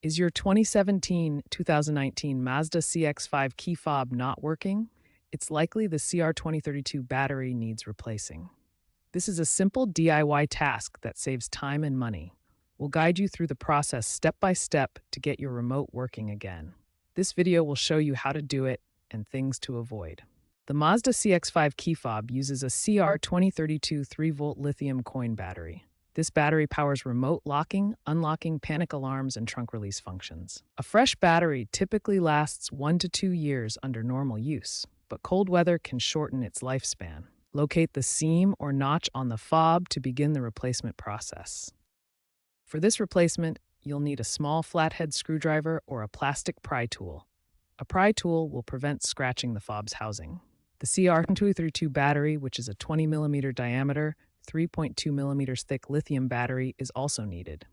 Is your 2017-2019 Mazda CX-5 key fob not working? It's likely the CR2032 battery needs replacing. This is a simple DIY task that saves time and money. We'll guide you through the process step by step to get your remote working again. This video will show you how to do it and things to avoid. The Mazda CX-5 key fob uses a CR2032 3-volt lithium coin battery. This battery powers remote locking, unlocking, panic alarms, and trunk release functions. A fresh battery typically lasts 1 to 2 years under normal use, but cold weather can shorten its lifespan. Locate the seam or notch on the fob to begin the replacement process. For this replacement, you'll need a small flathead screwdriver or a plastic pry tool. A pry tool will prevent scratching the fob's housing. The CR232 battery, which is a 20mm diameter, 3.2mm thick lithium battery, is also needed.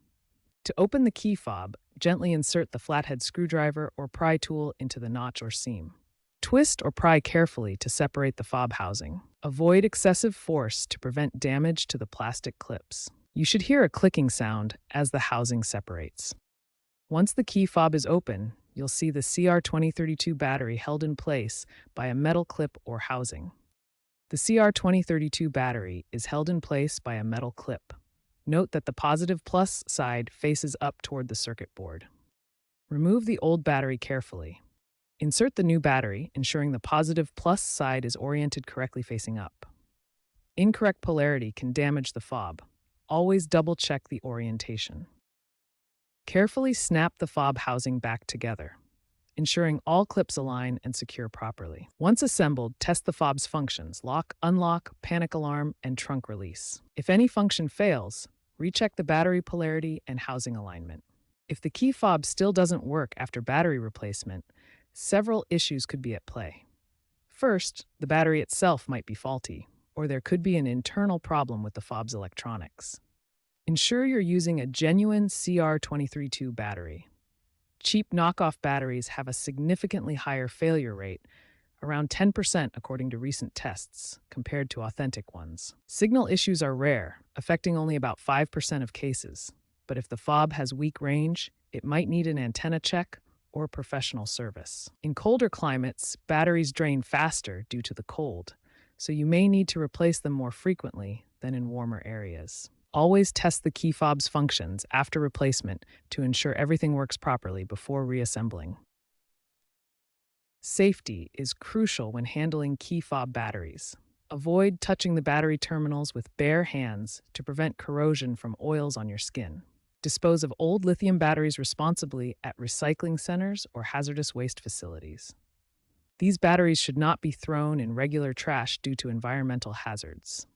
To open the key fob, gently insert the flathead screwdriver or pry tool into the notch or seam. Twist or pry carefully to separate the fob housing. Avoid excessive force to prevent damage to the plastic clips. You should hear a clicking sound as the housing separates. Once the key fob is open, you'll see the CR2032 battery held in place by a metal clip or housing. The CR2032 battery is held in place by a metal clip. Note that the positive plus side faces up toward the circuit board. Remove the old battery carefully. Insert the new battery, ensuring the positive plus side is oriented correctly facing up. Incorrect polarity can damage the fob. Always double-check the orientation. Carefully snap the fob housing back together, ensuring all clips align and secure properly. Once assembled, test the fob's functions: lock, unlock, panic alarm, and trunk release. If any function fails, recheck the battery polarity and housing alignment. If the key fob still doesn't work after battery replacement, several issues could be at play. First, the battery itself might be faulty, or there could be an internal problem with the fob's electronics. Ensure you're using a genuine CR2032 battery. Cheap knockoff batteries have a significantly higher failure rate, around 10% according to recent tests, compared to authentic ones. Signal issues are rare, affecting only about 5% of cases, but if the fob has weak range, it might need an antenna check or professional service. In colder climates, batteries drain faster due to the cold, so you may need to replace them more frequently than in warmer areas. Always test the key fob's functions after replacement to ensure everything works properly before reassembling. Safety is crucial when handling key fob batteries. Avoid touching the battery terminals with bare hands to prevent corrosion from oils on your skin. Dispose of old lithium batteries responsibly at recycling centers or hazardous waste facilities. These batteries should not be thrown in regular trash due to environmental hazards.